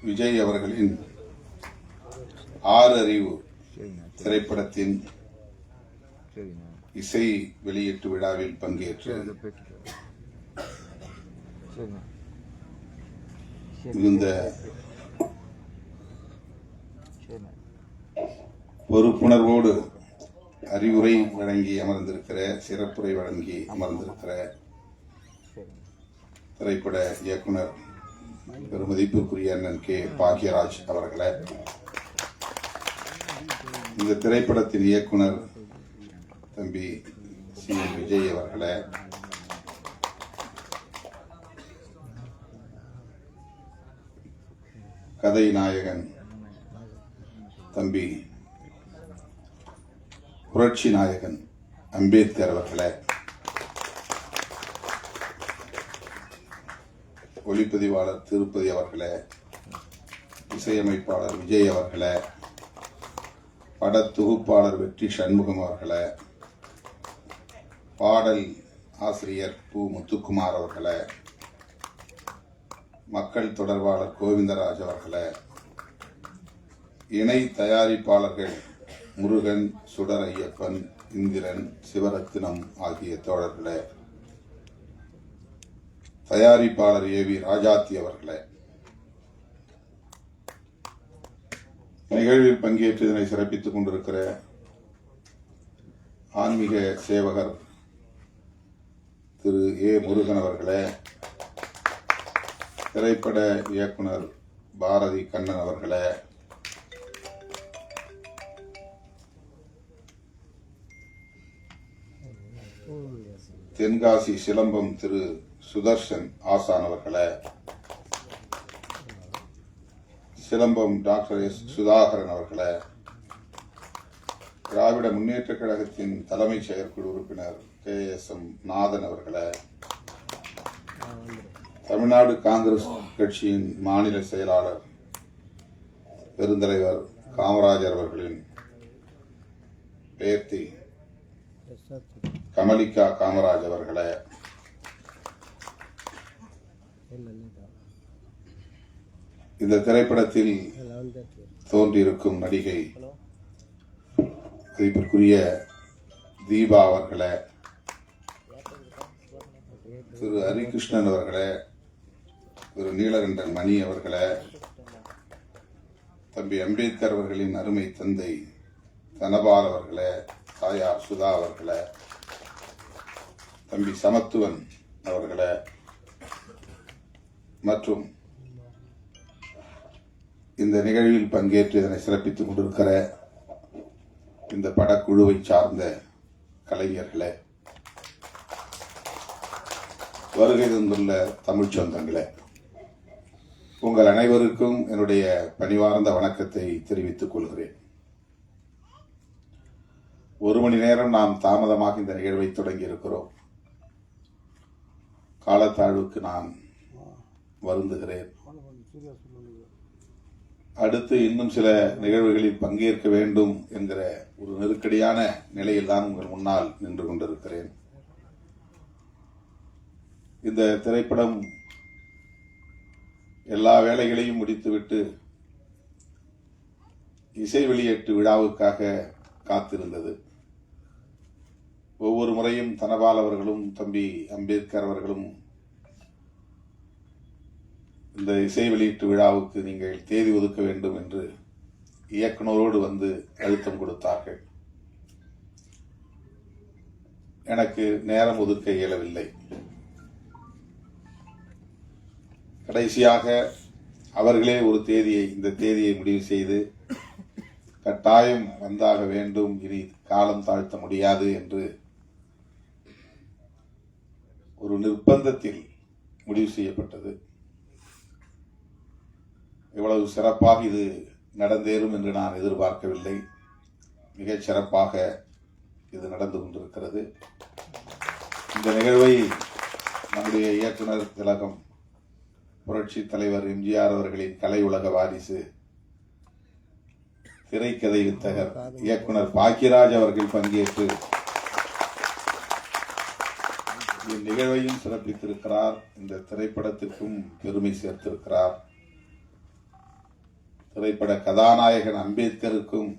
விஜய் அவர்களின் ஆறு அறிவு திரைப்படத்தின் இசை வெளியீட்டு விழாவில் பங்கேற்று மிகுந்த பொறுப்புணர்வோடு அறிவுரை வழங்கி அமர்ந்திருக்கிற, சிறப்புரை வழங்கி அமர்ந்திருக்கிற திரைப்பட இயக்குனர் பெருமதிப்புக்குரிய அண்ணன் கே பாக்யராஜ் அவர்களை, இந்த திரைப்படத்தின் இயக்குனர் தம்பி சி விஜய் அவர்களை, கதை நாயகன் தம்பி புரட்சி நாயகன் அம்பேத்கர் அவர்களை, ஒளிப்பதிவாளர் திருப்பதி அவர்களே, இசையமைப்பாளர் விஜய் அவர்களே, பட தொகுப்பாளர் வெற்றி சண்முகம் அவர்களே, பாடல் ஆசிரியர் பூ முத்துக்குமார் அவர்களே, மக்கள் தொடர்பாளர் கோவிந்தராஜ் அவர்களே, இணை தயாரிப்பாளர்கள் முருகன், சுடர் ஐயப்பன், இந்திரன், சிவரத்தினம் ஆகிய தோழர்களே, தயாரிப்பாளர் ஏ வி ராஜாத்தி அவர்களே, நிகழ்வில் பங்கேற்று இதனை சிறப்பித்துக் கொண்டிருக்கிற ஆன்மீக சேவகர் திரு ஏ முருகன் அவர்களே, திரைப்பட இயக்குனர் பாரதி கண்ணன் அவர்களே, தென்காசி சிலம்பம் திரு சுதர்ஷன் ஆசான் அவர்களே, சிலம்பம் டாக்டர் எஸ் சுதாகரன் அவர்களே, திராவிட முன்னேற்ற கழகத்தின் தலைமை செயற்குழு உறுப்பினர் கே எஸ் எம் நாதன் அவர்களே, தமிழ்நாடு காங்கிரஸ் கட்சியின் மாநில செயலாளர் பெருந்தலைவர் காமராஜர் அவர்களின் பேத்தி கமலிகா காமராஜ் அவர்களே, இந்த திரைப்படத்தில் தோன்றியிருக்கும் நடிகை குறிப்பிற்குரிய தீபா அவர்களே, திரு ஹரிகிருஷ்ணன் அவர்களே, திரு நீலகண்டன் மணி அவர்களே, தம்பி அம்பேத்கர் அவர்களின் அருமை தந்தை தனபால் அவர்களே, தாயார் சுதா அவர்களே, தம்பி சமத்துவன் அவர்களே மற்றும் இந்த நிகழ்வில் பங்கேற்று இதனை சிறப்பித்துக் கொண்டிருக்கிற இந்த படக்குழுவை சார்ந்த கலைஞர்களே, வருகை தந்துள்ள தமிழ் சொந்தங்களே, உங்கள் அனைவருக்கும் என்னுடைய பணிவார்ந்த வணக்கத்தை தெரிவித்துக் கொள்கிறேன். ஒரு மணி நேரம் நாம் தாமதமாக இந்த நிகழ்வை தொடங்கி இருக்கிறோம். காலத்தாழ்வுக்கு நான் வருந்துகிறேன். அடுத்து இன்னும் சில நிகழ்வுகளில் பங்கேற்க வேண்டும் என்கிற ஒரு நெருக்கடியான நிலையில் தான் உங்கள் முன்னால் நின்று கொண்டிருக்கிறேன். இந்த திரைப்படம் எல்லா வேலைகளையும் முடித்துவிட்டு இசை வெளியீட்டு விழாவுக்காக காத்திருந்தது. ஒவ்வொரு முறையும் தனபால் அவர்களும் தம்பி அம்பேத்கர் அவர்களும் இந்த இசை வெளியீட்டு விழாவுக்கு நீங்கள் தேதி ஒதுக்க வேண்டும் என்று இயக்குனரோடு வந்து அழுத்தம் கொடுத்தார்கள். எனக்கு நேரம் ஒதுக்க இயலவில்லை. கடைசியாக அவர்களே ஒரு இந்த தேதியை முடிவு செய்து கட்டாயம் வந்தாக வேண்டும், இனி காலம் தாழ்த்த முடியாது என்று ஒரு நிர்பந்தத்தில் முடிவு செய்யப்பட்டது. இவ்வளவு சிறப்பாக இது நடந்தேறும் என்று நான் எதிர்பார்க்கவில்லை. மிகச் சிறப்பாக இது நடந்து கொண்டிருக்கிறது. இந்த நிகழ்வை நம்முடைய இயக்குனர் திலகம் புரட்சி தலைவர் எம்ஜிஆர் அவர்களின் கலை உலக வாரிசு திரைக்கதை வித்தகர் இயக்குனர் பாக்யராஜ் அவர்கள் பங்கேற்று இந்நிகழ்வையும் சிறப்பித்திருக்கிறார். இந்த திரைப்படத்திற்கும் பெருமை சேர்த்திருக்கிறார். திரைப்பட கதாநாயகன் அம்பேத்கருக்கும்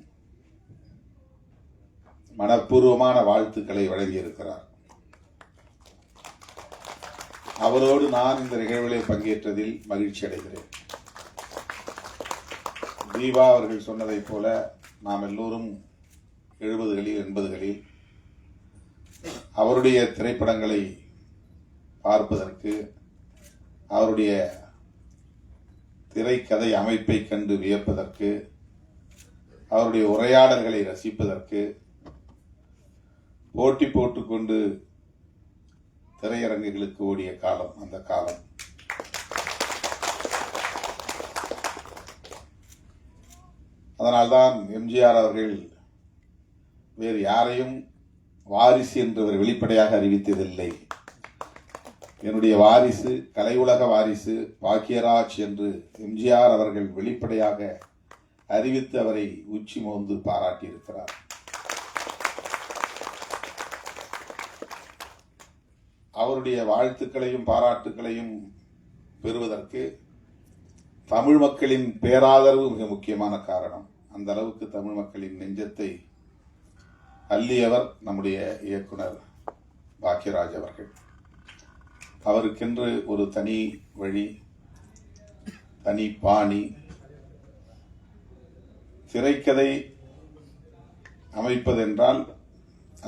மனப்பூர்வமான வாழ்த்துக்களை வழங்கியிருக்கிறார். அவரோடு நான் இந்த நிகழ்விலே பங்கேற்றதில் மகிழ்ச்சி அடைகிறேன். தீபா அவர்கள் சொன்னதைப் போல நாம் எல்லோரும் 70களில் 80களில் அவருடைய திரைப்படங்களை பார்ப்பதற்கு, அவருடைய திரைக்கதை அமைப்பை கண்டு வியப்பதற்கு, அவருடைய உரையாடல்களை ரசிப்பதற்கு போட்டி போட்டுக்கொண்டு திரையரங்குகளுக்கு ஓடிய காலம் அந்த காலம். அதனால்தான் எம்ஜிஆர் அவர்கள் வேறு யாரையும் வாரிசு என்று அவர் வெளிப்படையாக அறிவித்ததில்லை. என்னுடைய வாரிசு, கலை உலக வாரிசு பாக்கியராஜ் என்று எம்ஜிஆர் அவர்கள் வெளிப்படையாக அறிவித்து அவரை உச்சி மோந்து பாராட்டியிருக்கிறார். அவருடைய வாழ்த்துக்களையும் பாராட்டுகளையும் பெறுவதற்கு தமிழ் மக்களின் பேராதரவு மிக முக்கியமான காரணம். அந்த அளவுக்கு தமிழ் மக்களின் நெஞ்சத்தை அள்ளியவர் நம்முடைய இயக்குனர் பாக்கியராஜ் அவர்கள். அவருக்கென்று ஒரு தனி வழி, தனி பாணி. திரைக்கதை அமைப்பதென்றால்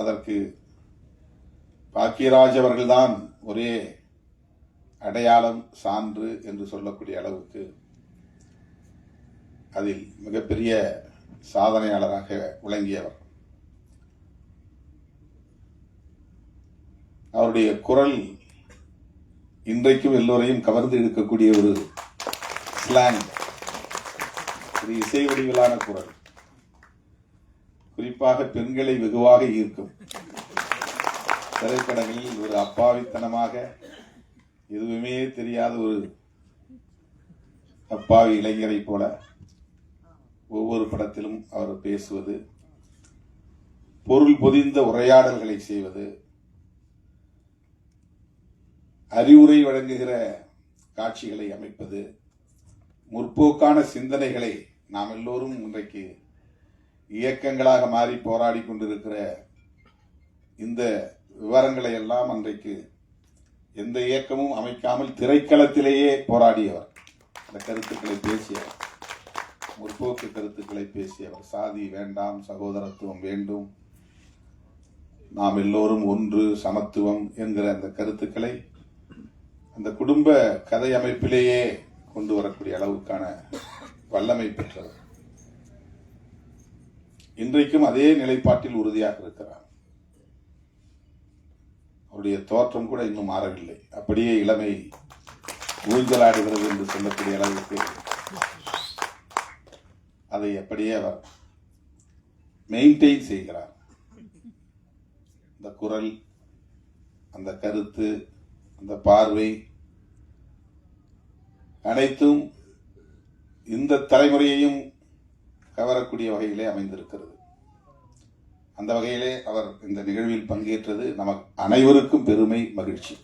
அதற்கு பாக்கியராஜ் அவர்கள்தான் ஒரே அடையாளம், சான்று என்று சொல்லக்கூடிய அளவுக்கு அதில் மிகப்பெரிய சாதனையாளராக விளங்கியவர். அவருடைய குரல் இன்றைக்கும் எல்லோரையும் கவர்ந்து இழுக்கக்கூடிய ஒரு ஸ்லாங், ஒரு இசை வடிவிலான குரல். குறிப்பாக பெண்களை வெகுவாக ஈர்க்கும். திரைப்படங்களில் ஒரு அப்பாவித்தனமாக எதுவுமே தெரியாத ஒரு அப்பாவி இளைஞரை போல ஒவ்வொரு படத்திலும் அவர் பேசுவது, பொருள் பொதிந்த உரையாடல்களை செய்வது, அறிவுரை வழங்குகிற காட்சிகளை அமைப்பது, முற்போக்கான சிந்தனைகளை நாம் எல்லோரும் இன்றைக்கு இயக்கங்களாக மாறி போராடி கொண்டிருக்கிற இந்த விவரங்களை எல்லாம் அன்றைக்கு எந்த இயக்கமும் அமைக்காமல் திரைக்களத்திலேயே போராடியவர். அந்த கருத்துக்களை பேசியவர், முற்போக்கு கருத்துக்களை பேசியவர். சாதி வேண்டாம், சகோதரத்துவம் வேண்டும், நாம் எல்லோரும் ஒன்று, சமத்துவம் என்கிற அந்த கருத்துக்களை அந்த குடும்ப கதை அமைப்பிலேயே கொண்டு வரக்கூடிய அளவுக்கான வல்லமை பெற்றவர். இன்றைக்கும் அதே நிலைப்பாட்டில் உறுதியாக இருக்கிறார். அவருடைய தோற்றம் கூட இன்னும் மாறவில்லை. அப்படியே இளமை ஊஞ்சலாடுகிறது என்று சொல்லக்கூடிய அளவுக்கு அதை அப்படியே அவர் மெயின்டைன் செய்கிறார். அந்த குரல், அந்த கருத்து, அந்த பார்வை அனைத்தும் இந்த தலைமுறையையும் கவரக்கூடிய வகையிலே அமைந்திருக்கிறது. அந்த வகையிலே அவர் இந்த நிகழ்வில் பங்கேற்றது நமக்கு அனைவருக்கும் பெருமை, மகிழ்ச்சி.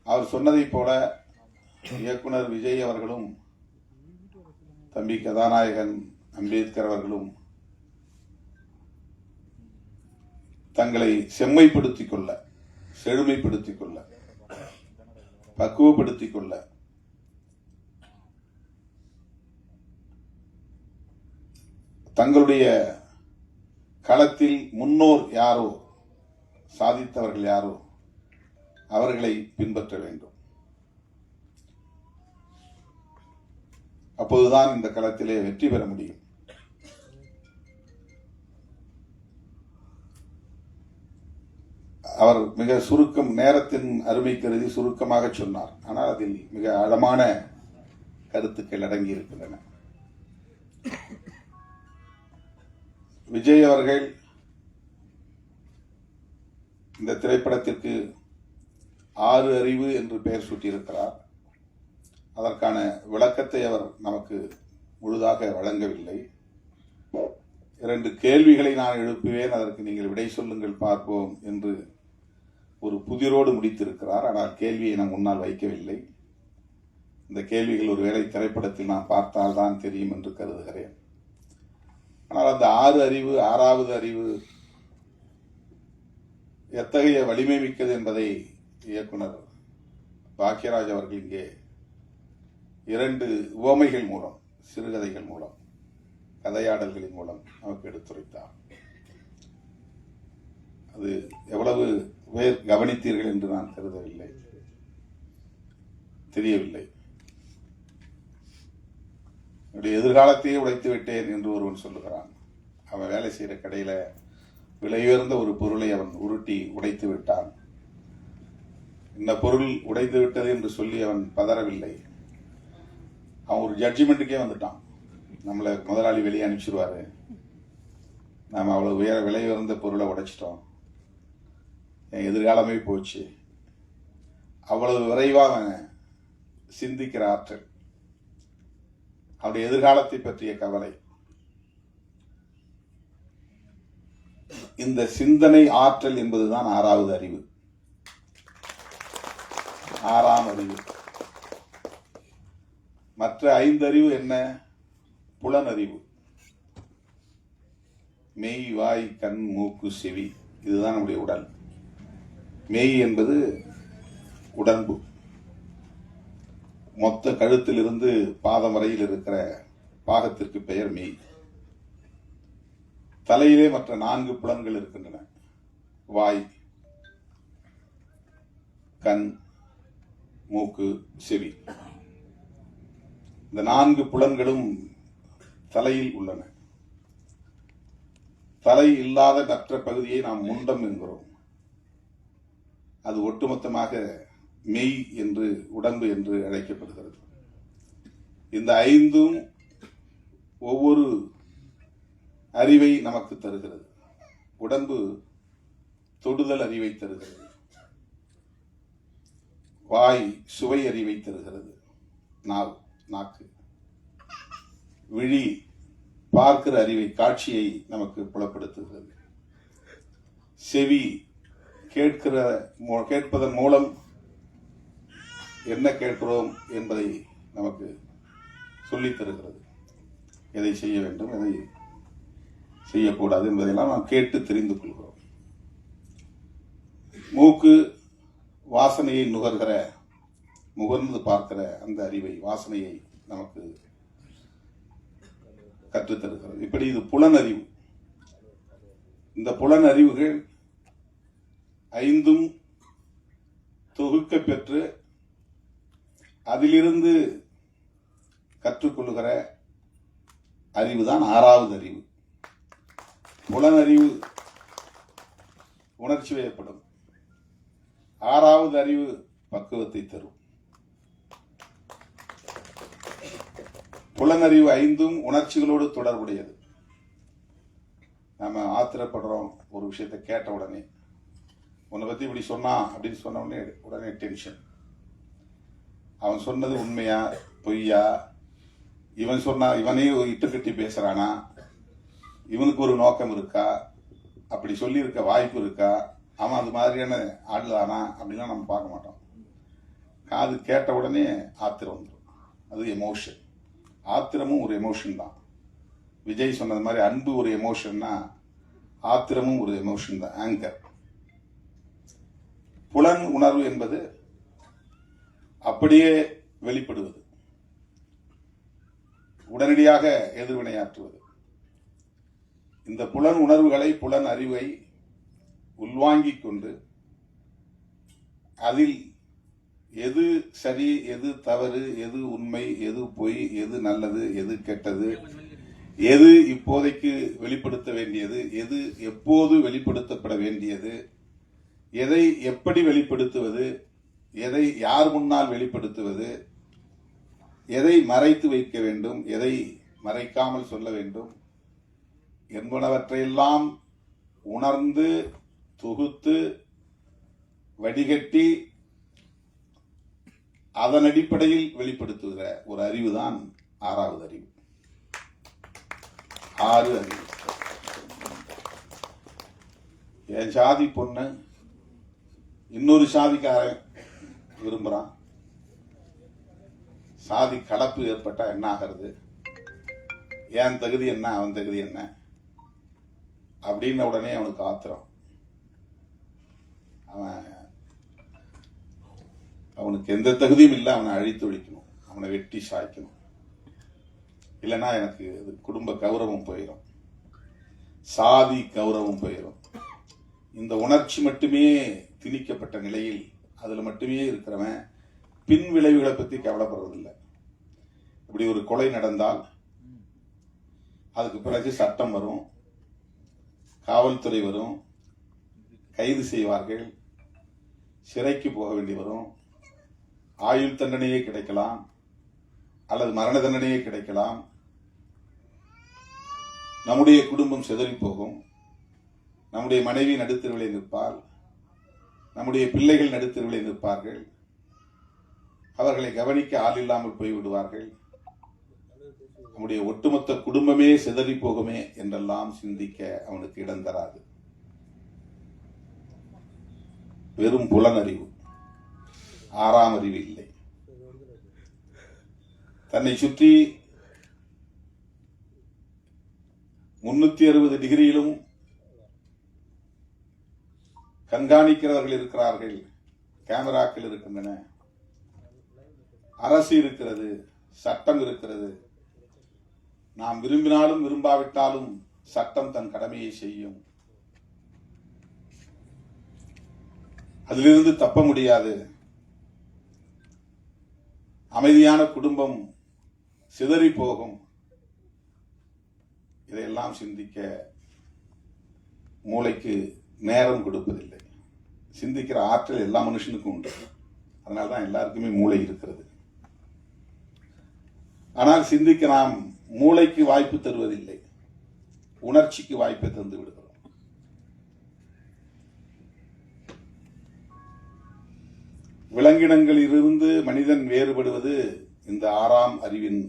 அவர் சொன்னதைப் போல இயக்குனர் விஜய் அவர்களும் தம்பி கதாநாயகன் அம்பேத்கர் அவர்களும் தங்களை செம்மைப்படுத்திக் கொள்ள, செழுமைப்படுத்திக் கொள்ள, பக்குவப்படுத்திக் கொள்ள தங்களுடைய களத்தில் முன்னோர் யாரோ, சாதித்தவர்கள் யாரோ அவர்களை பின்பற்ற வேண்டும். அப்போதுதான் இந்த களத்திலே வெற்றி பெற முடியும். அவர் மிக சுருக்கம், நேரத்தின் அருமை கருதி சுருக்கமாக சொன்னார். ஆனால் அதில் மிக ஆழமான கருத்துக்கள் அடங்கி இருக்கின்றன. விஜய் அவர்கள் இந்த திரைப்படத்திற்கு 6 அறிவு என்று பெயர் சூட்டியிருக்கிறார். அதற்கான விளக்கத்தை அவர் நமக்கு முழுதாக வழங்கவில்லை. 2 கேள்விகளை நான் எழுப்புவேன், அதற்கு நீங்கள் விடை சொல்லுங்கள் பார்ப்போம் என்று ஒரு புதிரோடு முடித்திருக்கிறார். ஆனால் கேள்வியை நான் முன்னால் வைக்கவில்லை. இந்த கேள்விகள் ஒருவேளை திரைப்படத்தில் நான் பார்த்தால்தான் தெரியும் என்று கருதுகிறேன். ஆனால் அந்த 6 அறிவு, 6வது அறிவு எத்தகைய வலிமை மிக்கது என்பதை இயக்குனர் பாக்யராஜ் அவர்கள் இங்கே 2 உவமைகள் மூலம், சிறுகதைகள் மூலம், கதையாடல்களின் மூலம் நமக்கு எடுத்துரைத்தார். அது எவ்வளவு பேர் கவனித்தீர்கள் என்று நான் கருதவில்லை, தெரியவில்லை. என்னுடைய எதிர்காலத்தையே உடைத்து விட்டேன் என்று ஒருவன் சொல்லுகிறான். அவன் வேலை செய்கிற கடையில விலை உயர்ந்த ஒரு பொருளை அவன் உருட்டி உடைத்து விட்டான். இந்த பொருள் உடைந்து விட்டது என்று சொல்லி அவன் பதறவில்லை. அவன் ஒரு ஜட்ஜ்மெண்ட்டுக்கே வந்துட்டான். நம்மளை முதலாளி வெளியே அனுப்பிச்சிருவாரு, நாம் அவ்வளவு விலை உயர்ந்த பொருளை உடைச்சிட்டோம், என் எதிர்காலமே போச்சு. அவ்வளவு விரைவாக சிந்திக்கிற ஆற்றல், அவருடைய எதிர்காலத்தை பற்றிய கவலை, இந்த சிந்தனை ஆற்றல் என்பதுதான் 6வது அறிவு, 6ஆம் அறிவு. மற்ற 5 அறிவு என்ன? புலனறிவு. மெய், வாய், கண், மூக்கு, செவி, இதுதான் நம்முடைய உடல். மெய் என்பது உடம்பு, மொத்த கழுத்திலிருந்து பாதம் வரையில் இருக்கிற பாகத்திற்கு பெயர் மெய். தலையிலே மற்ற 4 புலன்கள் இருக்கின்றன. வாய், கண், மூக்கு, செவி. இந்த 4 புலன்களும் தலையில் உள்ளன. தலை இல்லாத மற்ற பகுதியை நாம் முண்டம் என்கிறோம். அது ஒட்டுமொத்தமாக மெய் என்று, உடம்பு என்று அழைக்கப்படுகிறது. இந்த 5ம் ஒவ்வொரு அறிவை நமக்கு தருகிறது. உடம்பு தொடுதல் அறிவை தருகிறது, வாய் சுவை அறிவை தருகிறது, நாக்கு, விழி பார்க்கிற அறிவை, காட்சியை நமக்கு புலப்படுத்துகிறது, செவி கேட்பதன் மூலம் என்ன கேட்கிறோம் என்பதை நமக்கு சொல்லித் தருகிறது. எதை செய்ய வேண்டும், எதை செய்யக்கூடாது என்பதையெல்லாம் நாம் கேட்டு தெரிந்து கொள்கிறோம். மூக்கு வாசனையை முகர்ந்து பார்க்கிற அந்த அறிவை, வாசனையை நமக்கு கற்றுத்தருகிறது. இப்படி இது புலனறிவு. இந்த புலனறிவுகள் 5ம் தொகுக்க பெற்று அதிலிருந்து கற்றுக்கொள்ளுகிற அறிவுதான் 6வது அறிவு. புலனறிவு உணர்ச்சி வயப்படும், 6வது அறிவு பக்குவத்தை தரும். புலனறிவு 5ம் உணர்ச்சிகளோடு தொடர்புடையது. நாம ஆத்திரப்படுறோம் ஒரு விஷயத்தை கேட்ட உடனே, உன்னை பத்தி இப்படி சொன்னா அப்படின்னு சொன்ன உடனே டென்ஷன். அவன் சொன்னது உண்மையா பொய்யா, இவனே இட்டு கட்டி பேசுறானா, இவனுக்கு ஒரு நோக்கம் இருக்கா, அப்படி சொல்லி இருக்க வாய்ப்பு இருக்கா, அவன் அது மாதிரியான ஆடுதானா அப்படிலாம் நம்ம பார்க்க மாட்டோம். காது கேட்ட உடனே ஆத்திரம் வந்துடும். அது எமோஷன். ஆத்திரமும் ஒரு எமோஷன் தான். விஜய் சொன்னது மாதிரி அன்பு ஒரு எமோஷன்னா ஆத்திரமும் ஒரு எமோஷன் தான், ஆங்கர். புலன் உணர்வு என்பது அப்படியே வெளிப்படுவது, உடனடியாக எதிர்வினையாற்றுவது. இந்த புலன் உணர்வுகளை, புலன் அறிவை உள்வாங்கிக் கொண்டு அதில் எது சரி, எது தவறு, எது உண்மை, எது பொய், எது நல்லது, எது கெட்டது, எது இப்போதைக்கு வெளிப்படுத்த வேண்டியது, எது எப்போது வெளிப்படுத்தப்பட வேண்டியது, எதை எப்படி வெளிப்படுத்துவது, எதை யார் முன்னால் வெளிப்படுத்துவது, எதை மறைத்து வைக்க வேண்டும், எதை மறைக்காமல் சொல்ல வேண்டும் என்பனவற்றையெல்லாம் உணர்ந்து தொகுத்து வடிகட்டி அதன் அடிப்படையில் வெளிப்படுத்துகிற ஒரு அறிவுதான் 6வது அறிவு. 6 அறிவு. என் சாதி பொண்ணு இன்னொரு சாதிக்காரன் விரும்புறான், சாதி கலப்பு ஏற்பட்டா என்ன ஆகிறது, என் தகுதி என்ன அவன் தகுதி என்ன அப்படின்ன உடனே அவனுக்கு ஆத்திரம். அவனுக்கு எந்த தகுதியும் இல்லை, அவனை அழித்து ஒழிக்கணும், அவனை வெட்டி சாய்க்கணும். இல்லைன்னா எனக்கு குடும்ப கௌரவம் போயிடும், சாதி கௌரவம் போயிடும். இந்த உணர்ச்சி மட்டுமே திணிக்கப்பட்ட நிலையில் அதுல மட்டுமே இருக்கிறவன் பின் விளைவுகளை பத்தி கவலைப்படுறதில்லை. இப்படி ஒரு கொலை நடந்தால் அதுக்கு பிறகு சட்டம் வரும், காவல்துறை வரும், கைது செய்வார்கள், சிறைக்கு போக வேண்டி வரும், ஆயுள் தண்டனையே கிடைக்கலாம் அல்லது மரண தண்டனையே கிடைக்கலாம். நம்முடைய குடும்பம் சிதறி போகும், நம்முடைய மனைவி நடுத்தருவிலே நிற்பாள், நம்முடைய பிள்ளைகள் நடுத்தருவிலே நிற்பார்கள், அவர்களை கவனிக்க ஆள் இல்லாமல் போய்விடுவார்கள், நம்முடைய ஒட்டுமொத்த குடும்பமே சிதறி போகுமே என்றெல்லாம் சிந்திக்க அவனுக்கு இடம் தராது. வெறும் புலனறிவு, ஆறாம் அறிவு இல்லை. தன்னை சுற்றி 360 டிகிரியிலும் கண்காணிக்கிறவர்கள் இருக்கிறார்கள், கேமராக்கள் இருக்கின்றன, அரசு இருக்கிறது, சட்டம் இருக்கிறது. நாம் விரும்பினாலும் விரும்பாவிட்டாலும் சட்டம் தன் கடமையை செய்யும், அதிலிருந்து தப்ப முடியாது. அமைதியான குடும்பம் சிதறி போகும். இதையெல்லாம் சிந்திக்க மூளைக்கு நேரம் கொடுப்பதில்லை. சிந்திக்கிற ஆற்றல் எல்லா மனுஷனுக்கும் உண்டு, அதனால்தான் எல்லாருக்குமே மூளை இருக்கிறது. ஆனால் சிந்திக்க நாம் மூளைக்கு வாய்ப்பு தருவதில்லை, உணர்ச்சிக்கு வாய்ப்பை தந்து விடுகிறோம். விலங்கினங்களிலிருந்து மனிதன் வேறுபடுவது இந்த ஆறாம் அறிவின்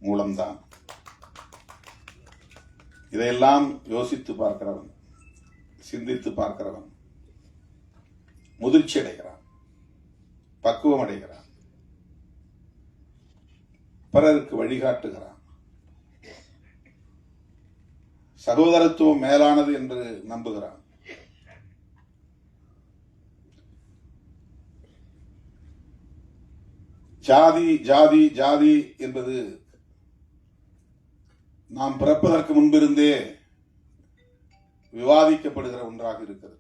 மூலம்தான். இதையெல்லாம் யோசித்து பார்க்கிறவன், சிந்தித்து பார்க்கிறவன் முதிர்ச்சி அடைகிறான், பக்குவம் அடைகிறான், பிறருக்கு வழிகாட்டுகிறான், சகோதரத்துவம் மேலானது என்று நம்புகிறான். ஜாதி ஜாதி ஜாதி என்பது நாம் பிறப்பதற்கு முன்பிருந்தே விவாதிக்கப்படுகிற ஒன்றாக இருக்கிறது.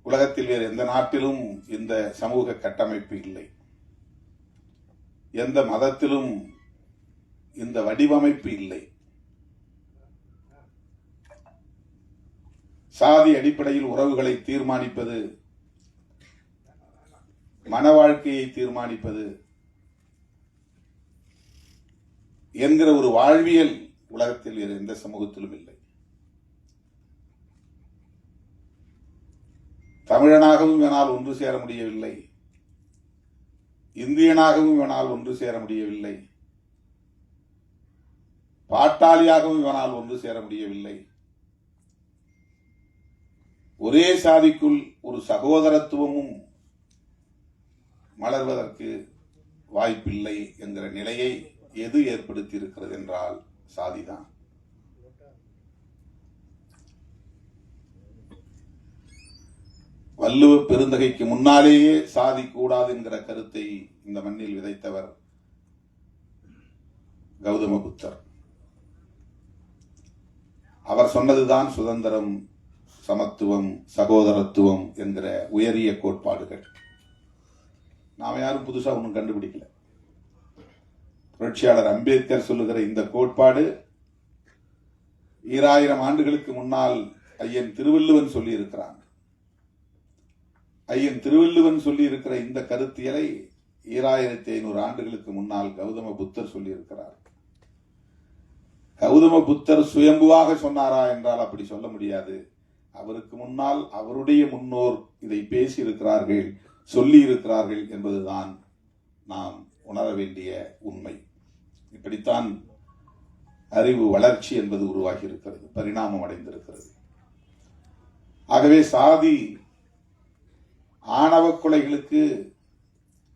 உலகத்தில் வேறு எந்த நாட்டிலும் இந்த சமூக கட்டமைப்பு இல்லை, எந்த மதத்திலும் இந்த வடிவமைப்பு இல்லை. சாதி அடிப்படையில் உறவுகளை தீர்மானிப்பது, மன வாழ்க்கையை தீர்மானிப்பது என்கிற ஒரு வாழ்வியல் உலகத்தில் வேறு எந்த சமூகத்திலும் இல்லை. தமிழனாகவும் வேணால் ஒன்று சேர முடியவில்லை, இந்தியனாகவும் வேணால் ஒன்று சேர முடியவில்லை, பாட்டாளியாகவும் வேணால் ஒன்று சேர முடியவில்லை. ஒரே சாதிக்குள் ஒரு சகோதரத்துவமும் மலர்வதற்கு வாய்ப்பில்லை என்கிற நிலையை எது ஏற்படுத்தி இருக்கிறது என்றால் சாதிதான். வள்ளுவ பெருந்தகைக்கு முன்னாலேயே சாதி கூடாது என்கிற கருத்தை இந்த மண்ணில் விதைத்தவர் கௌதம புத்தர். அவர் சொன்னதுதான் சுதந்திரம், சமத்துவம், சகோதரத்துவம் என்கிற உயரிய கோட்பாடுகள். நாம யாரும் புதுசா ஒன்றும் கண்டுபிடிக்கல. புரட்சியாளர் அம்பேத்கர் சொல்லுகிற இந்த கோட்பாடு 2000 ஆண்டுகளுக்கு முன்னால் ஐயன் திருவள்ளுவன் சொல்லி இருக்கிறான். ஐயன் திருவள்ளுவன் சொல்லி இருக்கிற இந்த கருத்தியலை 2500 ஆண்டுகளுக்கு முன்னால் கௌதம புத்தர் சொல்லி இருக்கிறார். கௌதம புத்தர் சுயம்புவாக சொன்னாரா என்றால் அப்படி சொல்ல முடியாது. அவருக்கு முன்னால் அவருடைய முன்னோர் இதை பேசி இருக்கிறார்கள், சொல்லி இருக்கிறார்கள் என்பதுதான் நாம் உணர வேண்டிய உண்மை. இப்படித்தான் அறிவு வளர்ச்சி என்பது உருவாகி இருக்கிறது, பரிணாமம் அடைந்திருக்கிறது. ஆகவே சாதி ஆணவ கொலைகளுக்கு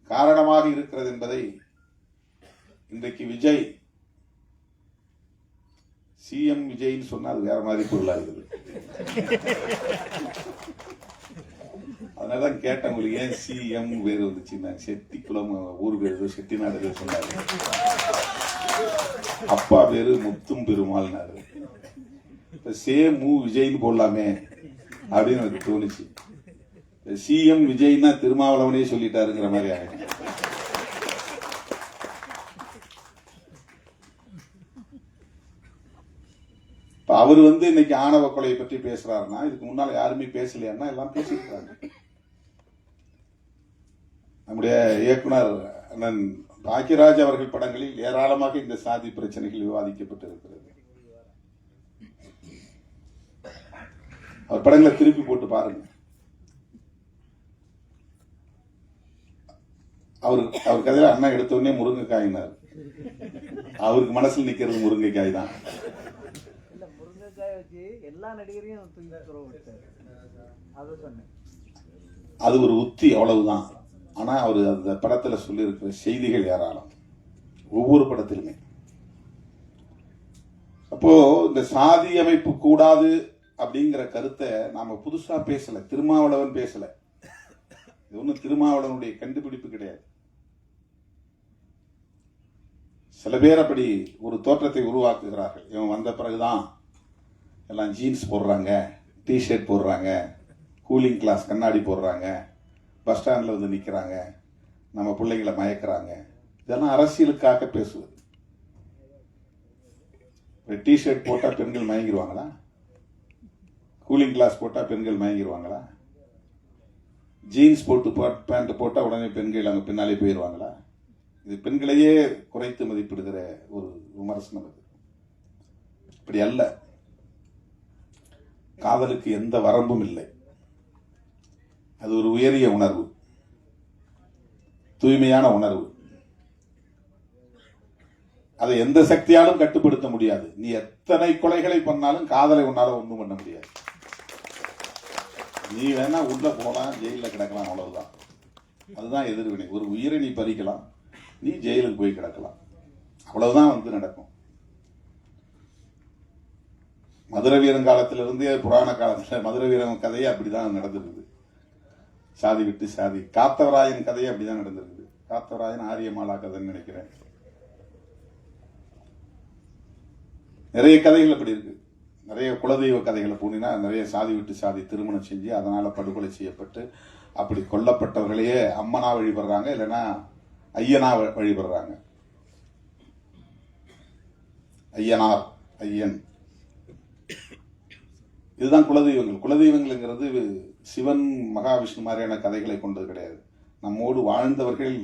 காரணமாக இருக்கிறது என்பதை இன்றைக்கு விஜய் சிஎம் விஜய்னு சொன்னா அது வேற மாதிரி பொருளா இருக்குது. அதனாலதான் கேட்டேன், உங்களுக்கு ஏன் சிஎம் பேர் வந்துச்சுன்னா, செட்டிக்குளம் ஊர் பேரு செட்டிநாடு சொன்னாரு, அப்பா பேரு முத்தும் பெருமாள்னாரு. இப்ப சேம் விஜய்னு போடலாமே அப்படின்னு எனக்கு தோணுச்சு. சிஎம் விஜய்னா திருமாவளவனே சொல்லிட்டாருங்கிற மாதிரி ஆயிடும். அவர் இன்னைக்கு ஆணவ கொலையை பற்றி பேசுறாருன்னா, இதுக்கு முன்னால யாருமே பேசலையான்னா எல்லாம் பேசியிருக்காங்க. நம்முடைய இயக்குனர் அண்ணன் பாக்கியராஜ் அவர்கள் படங்களில் ஏராளமாக இந்த சாதி பிரச்சனைகள் விவாதிக்கப்பட்டிருக்கிறது. அவர் படங்களை திருப்பி போட்டு பாருங்க. அவர் கதையில அண்ணா எடுத்த உடனே முருங்கைக்காயினார். அவருக்கு மனசில் நிக்கிறது முருங்கைக்காய் தான். அது ஒரு உத்தி, அவ்வளவுதான். ஆனா அவர் அந்த படத்துல சொல்லி இருக்கிற செய்திகள் ஏராளம், ஒவ்வொரு படத்திலுமே. அப்போ இந்த சாதி அமைப்பு கூடாது அப்படிங்கிற கருத்தை நாம புதுசா பேசல, திருமாவளவன் பேசல. இது ஒன்றும் திருமாவளவனுடைய கண்டுபிடிப்பு கிடையாது. சில பேர் அப்படி ஒரு தோற்றத்தை உருவாக்குகிறார்கள். இவன் வந்த பிறகுதான் எல்லாம் ஜீன்ஸ் போடுறாங்க, டிஷர்ட் போடுறாங்க, கூலிங் கிளாஸ் கண்ணாடி போடுறாங்க, பஸ் ஸ்டாண்ட்ல வந்து நிக்கிறாங்க, நம்ம பிள்ளைங்களை மயக்கிறாங்க. இதெல்லாம் அரசியலுக்காக பேசுவது. டிஷர்ட் போட்டா பெண்கள் மயங்கிடுவாங்களா? கூலிங் கிளாஸ் போட்டா பெண்கள் மயங்கிடுவாங்களா? ஜீன்ஸ் போட்டு பேண்ட் போட்டா உடனே பெண்கள் அங்க பின்னாலே போயிடுவாங்களா? இது பெண்களையே குறைத்து மதிப்பிடுகிற ஒரு விமர்சனம். அது இப்படி அல்ல. காதலுக்கு எந்த வரம்பும் இல்லை. அது ஒரு உயரிய உணர்வு, தூய்மையான உணர்வு. அதை எந்த சக்தியாலும் கட்டுப்படுத்த முடியாது. நீ எத்தனை கொலைகளை பண்ணாலும் காதலை உன்னால ஒன்றும் பண்ண முடியாது. நீ வேணா உள்ள போலாம், ஜெயில கிடக்கலாம், அவ்வளவுதான். அதுதான் எதிர்வினை. ஒரு உயிரை நீ பறிக்கலாம், நீ ஜெயிலுக்கு போய் கிடக்கலாம், அவ்வளவுதான் நடக்கும். மதுரை வீரன் காலத்திலிருந்தே புராண காலத்துல மதுரை வீரன் கதையே அப்படிதான் நடந்திருக்குது. சாதி விட்டு சாதி. காத்தவராயன் கதையே அப்படிதான் நடந்திருக்குது. காத்தவராயன் ஆரியமாலா கதைன்னு நினைக்கிறேன். நிறைய கதைகள் அப்படி இருக்கு. நிறைய குலதெய்வ கதைகளை போனீங்கன்னா நிறைய சாதி விட்டு சாதி திருமணம் செஞ்சு அதனால படுகொலை செய்யப்பட்டு அப்படி கொல்லப்பட்டவர்களையே அம்மனா வழிபடுறாங்க, இல்லைன்னா ஐயனா வழிபடுறாங்க. ஐயனார், ஐயன், இதுதான் குலதெய்வங்கள். குலதெய்வங்கள்ங்கிறது சிவன் மகாவிஷ்ணு மாதிரியான கதைகளை கொண்டது கிடையாது. நம்மோடு வாழ்ந்தவர்கள்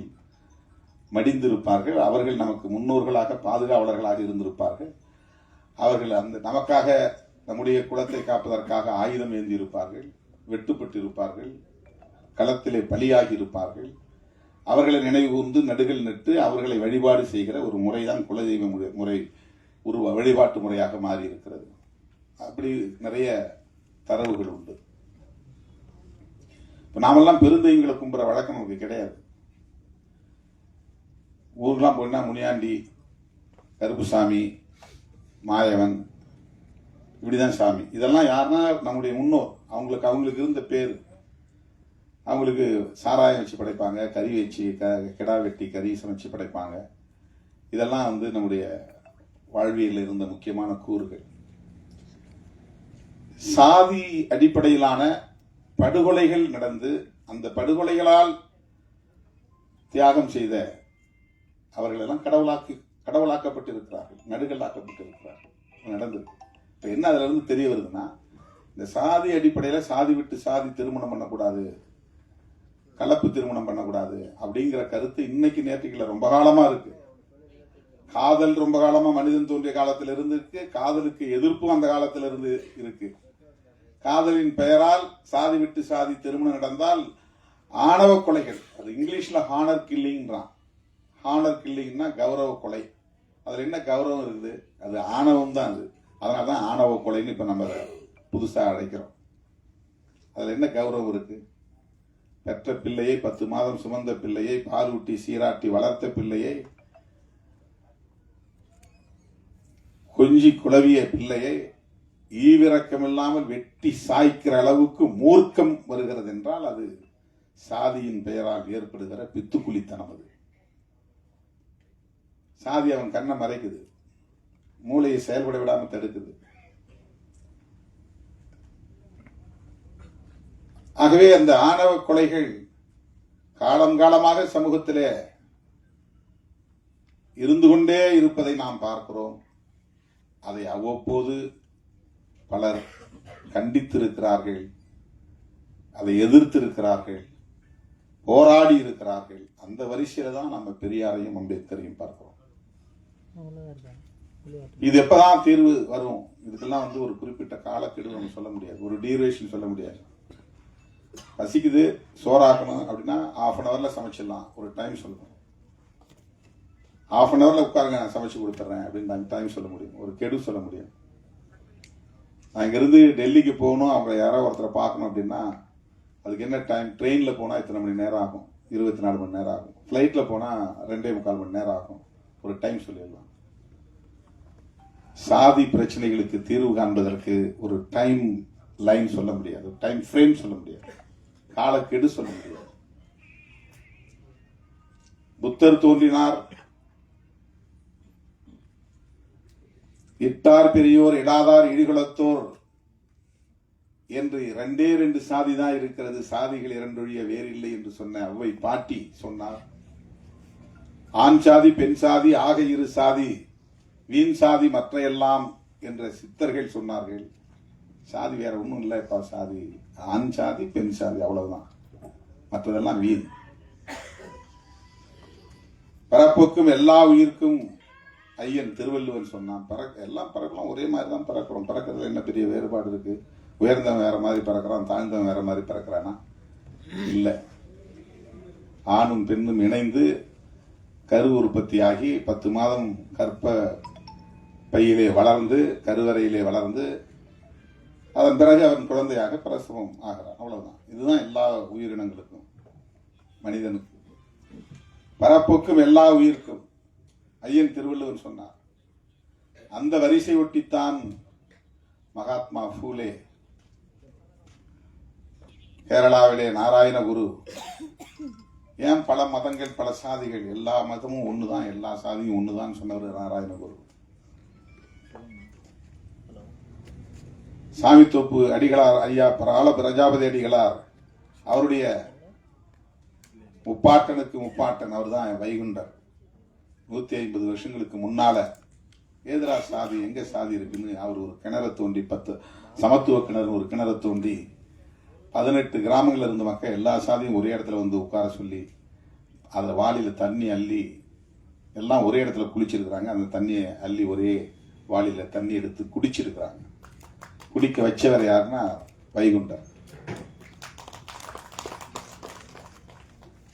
மடிந்திருப்பார்கள். அவர்கள் நமக்கு முன்னோர்களாக பாதுகாவலர்களாக இருந்திருப்பார்கள். அவர்கள் அந்த நமக்காக நம்முடைய குலத்தை காப்பதற்காக ஆயுதம் ஏந்தி இருப்பார்கள், வெட்டுப்பட்டு இருப்பார்கள், களத்திலே பலியாகி இருப்பார்கள். அவர்களை நினைவு கூர்ந்து நடுகள் நட்டு அவர்களை வழிபாடு செய்கிற ஒரு முறைதான் குலதெய்வ முறை, வழிபாட்டு முறையாக மாறி இருக்கிறது. அப்படி நிறைய தரவுகள் உண்டு. இப்ப நாமெல்லாம் பெருந்தெய்வங்களை கும்புற வழக்கம் நமக்கு கிடையாது. ஊர்லாம் போனா முனியாண்டி, கருப்புசாமி, மாயவன், இப்படிதான் சாமி. இதெல்லாம் யாருன்னா நம்முடைய முன்னோர். அவங்களுக்கு இருந்த பேரு. அவங்களுக்கு சாராயம் வச்சு படைப்பாங்க, கறி வச்சு கிடா வெட்டி கறி சமைச்சு படைப்பாங்க. இதெல்லாம் நம்முடைய வாழ்வியலில் இருந்த முக்கியமான கூறுகள். சாதி அடிப்படையிலான படுகொலைகள் நடந்து அந்த படுகொலைகளால் தியாகம் செய்த அவர்கள் எல்லாம் கடவுளாக்கப்பட்டிருக்கிறார்கள், நடுகளாக்கப்பட்டிருக்கிறார்கள். நடந்தது. இப்ப என்ன அதுல இருந்து தெரிய வருதுன்னா, இந்த சாதி அடிப்படையில சாதி விட்டு சாதி திருமணம் பண்ணக்கூடாது, கலப்பு திருமணம் பண்ணக்கூடாது அப்படிங்கிற கருத்து இன்னைக்கு நேற்றுக்குள்ள ரொம்ப காலமா இருக்கு. காதல் ரொம்ப காலமா மனிதன் தோன்றிய காலத்தில் இருந்து இருக்கு. காதலுக்கு எதிர்ப்பும் அந்த காலத்தில் இருந்து இருக்கு. காதலின் பெயரால் சாதி விட்டு சாதி திருமணம் நடந்தால் ஆணவ கொலைகள், அது இங்கிலீஷ்ல ஹானர் கில்லிங்கிறான். ஹானர் கில்லிங்னா கௌரவ கொலை. அதுல என்ன கௌரவம் இருக்குது? அது ஆணவம் தான். அது அதனாலதான் ஆணவ கொலைன்னு இப்ப நம்ம புதுசா அழைக்கிறோம். அதுல என்ன கௌரவம் இருக்கு? பெற்ற பிள்ளையை 10 மாதம் சுமந்த பிள்ளையை பாலூட்டி சீராட்டி வளர்த்த பிள்ளையை கொஞ்சி குழவிய பிள்ளையை ஈவிரக்கமில்லாமல் வெட்டி சாய்க்கிற அளவுக்கு மூர்க்கம் வருகிறது என்றால் அது சாதியின் பெயரால் ஏற்படுகிற பித்துக்குளித்தனம். அது சாதி அவன் கண்ணை மறைக்குது, மூளையை செயல்பட விடாம தடுக்குது. ஆகவே அந்த ஆணவ கொலைகள் காலங்காலமாக சமூகத்திலே இருந்து கொண்டே இருப்பதை நாம் பார்க்கிறோம். அதை அவ்வப்போது பலர் கண்டித்திருக்கிறார்கள், அதை எதிர்த்திருக்கிறார்கள், போராடி இருக்கிறார்கள். அந்த வரிசையில தான் நம்ம பெரியாரையும் அம்பேத்கரையும் பார்க்கிறோம். இது எப்பதான் தீர்வு வரும்? இதுக்கெல்லாம் ஒரு குறிப்பிட்ட காலக்கெடு நம்ம சொல்ல முடியாது, ஒரு டியூரேஷன் சொல்ல முடியாது. பசிக்குது, சோறாக்கணும் அப்படின்னா 1/2 hourல சமைச்சிடலாம், ஒரு டைம் சொல்லணும். 1/2 hourல உட்காருங்க நான் சமைச்சு கொடுத்துட்றேன் அப்படின்னு நாங்கள் டைம் சொல்ல முடியும், ஒரு கெடு சொல்ல முடியும். நான் இங்கிருந்து டெல்லிக்கு போகணும், அவங்க யாரோ ஒருத்தரை பார்க்கணும் அப்படின்னா அதுக்கு என்ன டைம்? ட்ரெயினில் போனால் இத்தனை மணி நேரம் ஆகும், 24 மணி நேரம் ஆகும். ஃப்ளைட்டில் போனால் 2.25 மணி நேரம் ஆகும், ஒரு டைம் சொல்லிடலாம். சாதி பிரச்சனைகளுக்கு தீர்வு காண்பதற்கு ஒரு டைம் லைன் சொல்ல முடியாது, டைம் ஃப்ரேம் சொல்ல முடியாது, காலக்கெடு சொல்ல முடியாது. புத்தர் தோன்றினார், இட்டார் பெரியோர் இடாதார் இழிகுலத்தோர் என்று 2 சாதி தான் இருக்கிறது, சாதிகள் 2 ஒழிய வேறில்லை என்று சொன்ன அவ்வை பாட்டி சொன்னார். ஆண் சாதி பெண் சாதி ஆக 2 சாதி, வீண் சாதி மற்ற எல்லாம் என்ற சித்தர்கள் சொன்னார்கள். சாதி வேற ஒன்றும் இல்லைப்பா, சாதி ஆண் சாதி பெண் சாதி அவ்வளவுதான், மற்றதெல்லாம் வீண். பரப்புக்கும் எல்லா உயிர்க்கும் ஐயன் திருவள்ளுவர் சொன்னான், எல்லாம் பறக்கலாம், ஒரே மாதிரி தான் பறக்கிறோம். பறக்கிறதுல என்ன பெரிய வேறுபாடு இருக்கு? உயர்ந்தவன் வேற மாதிரி பறக்கிறான், தாழ்ந்தவன் வேற மாதிரி பறக்கிறானா? இல்லை. ஆணும் பெண்ணும் இணைந்து கரு உற்பத்தியாகி 10 மாதம் கற்ப பையிலே வளர்ந்து கருவறையிலே வளர்ந்து அதன் பிறகு அவன் குழந்தையாக பிரசவம் ஆகிறான், அவ்வளவுதான். இதுதான் எல்லா உயிரினங்களுக்கும், மனிதனுக்கும். பரப்புக்கும் எல்லா உயிர்க்கும் ஐயன் திருவள்ளுவர் சொன்னார். அந்த வரிசை ஒட்டித்தான் மகாத்மா பூலே கேரளாவிலே நாராயண குரு. ஏன் பல மதங்கள் பல சாதிகள், எல்லா மதமும் ஒண்ணுதான், எல்லா சாதியும் ஒண்ணுதான் சொன்னவர் நாராயண குரு. சாமித்தோப்பு அடிகளார் ஐயா ஆல பிரஜாபதி அடிகளார், அவருடைய முப்பாட்டனுக்கு முப்பாட்டன் அவர் தான் வைகுண்டர். 150 வருஷங்களுக்கு முன்னால ஏதரா சாதி, எங்க சாதி இருக்குன்னு அவர் ஒரு கிணறு தோண்டி, 10 சமத்துவ கிணறு ஒரு கிணறு தோண்டி 18 கிராமங்கள் இருந்த மக்கள் எல்லா சாதியும் ஒரே இடத்துல வந்து உட்கார சொல்லி அதுல வாளியில தண்ணி அள்ளி எல்லாம் ஒரே இடத்துல குளிச்சிருக்கிறாங்க. அந்த தண்ணியை அள்ளி ஒரே வாளியில தண்ணி எடுத்து குடிச்சிருக்கிறாங்க. குடிக்க வச்சவர் யாருன்னா வைகுண்டர்.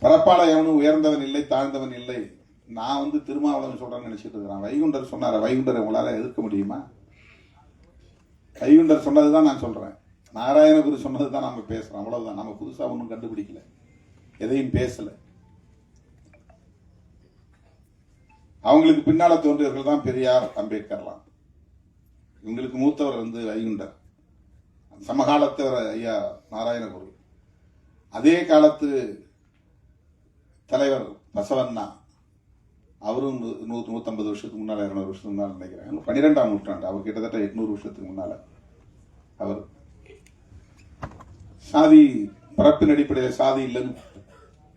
பரப்பாள எவனும் உயர்ந்தவன் இல்லை தாழ்ந்தவன் இல்லை. நான் திருமாவளவன் சொல்றேன்னு நினைச்சிட்டு இருக்கிறான். வைகுண்டர் சொன்னார, வைகுண்டரை உங்களால எதிர்க்க முடியுமா? வைகுண்டர் சொன்னதுதான் நான் சொல்றேன், நாராயணகுரு சொன்னதுதான் நாம பேசுறோம், அவ்வளவுதான். நம்ம புதுசா ஒன்றும் கண்டுபிடிக்கல, எதையும் பேசல. அவங்களுக்கு பின்னால தோன்றியவர்கள் தான் பெரியார், அம்பேத்கர்லாம். இவங்களுக்கு மூத்தவர் வைகுண்டர், சமகாலத்தவர் ஐயா நாராயணகுரு. அதே காலத்து தலைவர் பசவண்ணா, அவரும் 150 வருஷத்துக்கு முன்னால 200 வருஷத்துக்கு முன்னால நினைக்கிறேன், 12ஆம் நூற்றாண்டு. அவர் கிட்டத்தட்ட 800 வருஷத்துக்கு முன்னால அவர் சாதி பரப்பின் அடிப்படையில் சாதி இல்லைன்னு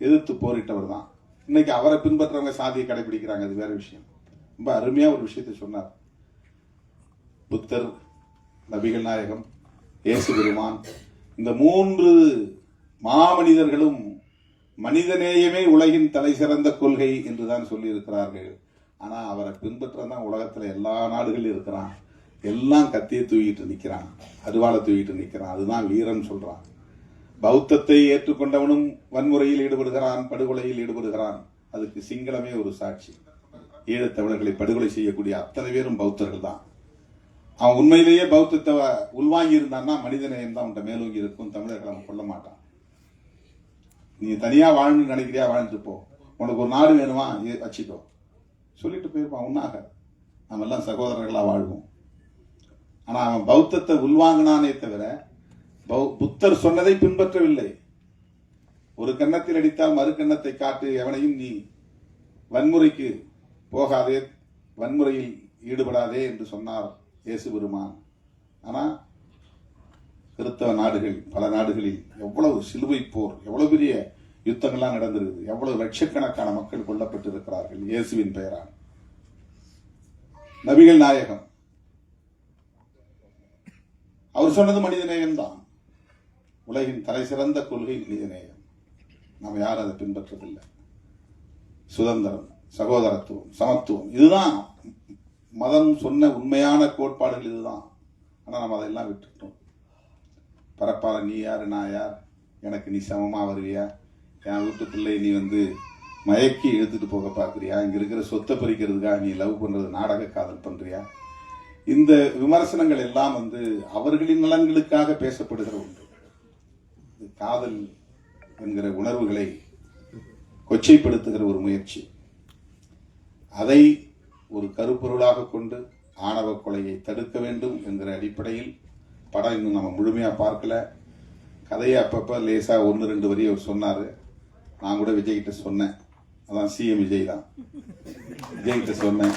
எதிர்த்து போரிட்டவர் தான். இன்னைக்கு அவரை பின்பற்றவங்க சாதியை கடைபிடிக்கிறாங்க, அது வேற விஷயம். ரொம்ப அருமையா ஒரு விஷயத்தை சொன்னார். புத்தர், நபிகள் நாயகம், இயேசு பெருமான், இந்த 3 மாமனிதர்களும் மனிதநேயமே உலகின் தலை சிறந்த கொள்கை என்றுதான் சொல்லி இருக்கிறார்கள். ஆனா அவரை பின்பற்றதான் உலகத்துல எல்லா நாடுகளும் இருக்கிறான், எல்லாம் கத்தியை தூக்கிட்டு நிக்கிறான், அருவாளை தூக்கிட்டு நிக்கிறான். அதுதான் வீரன் சொல்றான். பௌத்தத்தை ஏற்றுக்கொண்டவனும் வன்முறையில் ஈடுபடுகிறான், படுகொலையில் ஈடுபடுகிறான். அதுக்கு சிங்களமே ஒரு சாட்சி. ஈழத்தமிழர்களை படுகொலை செய்யக்கூடிய அத்தனை பேரும் பௌத்தர்கள் தான். அவன் உண்மையிலேயே பௌத்தத்தை உள்வாங்கி இருந்தான்னா மனிதநேயம் தான் அவன் மேலோங்கி இருக்கும், தமிழர்களை அவன் கொல்ல மாட்டான். நீ தனியா வாழணும்னு நினைக்கிறியா, வாழ்ந்துட்டு போ. உனக்கு ஒரு நாடு வேணுமா, வச்சுக்கோ சொல்லிட்டு போயிருப்பான். ஒன்னாக நம்ம எல்லாம் சகோதரர்களா வாழ்வோம். ஆனா அவன் பௌத்தத்தை உள்வாங்கினானே தவிர புத்தர் சொன்னதை பின்பற்றவில்லை. ஒரு கன்னத்தில் அடித்தால் மறு கன்னத்தை காட்டு, எவனையும் நீ வன்முறைக்கு போகாதே, வன்முறையில் ஈடுபடாதே என்று சொன்னார் இயேசு பெருமான். ஆனா கிறிஸ்தவ நாடுகள், பல நாடுகளில் எவ்வளவு சிலுவை போர், எவ்வளவு பெரிய யுத்தங்கள்லாம் நடந்திருக்குது, எவ்வளவு லட்சக்கணக்கான மக்கள் கொல்லப்பட்டிருக்கிறார்கள் இயேசுவின் பெயரால். நபிகள் நாயகம் அவர் சொன்னது மனிதநேயம் தான். உலகின் தலை சிறந்த கொள்கை மனிதநேயம். நாம் யாரும் அதை பின்பற்றதில்லை. சுதந்திரம், சகோதரத்துவம், சமத்துவம், இதுதான் மதம் சொன்ன உண்மையான கோட்பாடுகள். இதுதான். ஆனா நம்ம அதெல்லாம் விட்டுட்டோம். பரப்பால நீ யாரு நான் யார், எனக்கு நீ சமமா வருவியா, என் வீட்டு பிள்ளை நீ மயக்கி இழுத்துட்டு போக பார்க்குறியா, இங்க இருக்கிற சொத்தை பறிக்கிறதுக்காக நீ லவ் பண்றது, நாடக காதல் பண்றியா, இந்த விமர்சனங்கள் எல்லாம் அவர்களின் நலன்களுக்காக பேசப்படுகிற ஒன்று. காதல் என்கிற உணர்வுகளை கொச்சைப்படுத்துகிற ஒரு முயற்சி. அதை ஒரு கருப்பொருளாக கொண்டு ஆணவ கொலையை தடுக்க வேண்டும் என்கிற அடிப்படையில் படம் இன்னும் நம்ம முழுமையா பார்க்கல. கதையை அப்பப்ப லேசா 1-2 வரி அவர் சொன்னாரு. நான் கூட விஜய் கிட்ட சொன்னேன், அதான் சிஎம் விஜய் தான், விஜய் கிட்ட சொன்னேன்,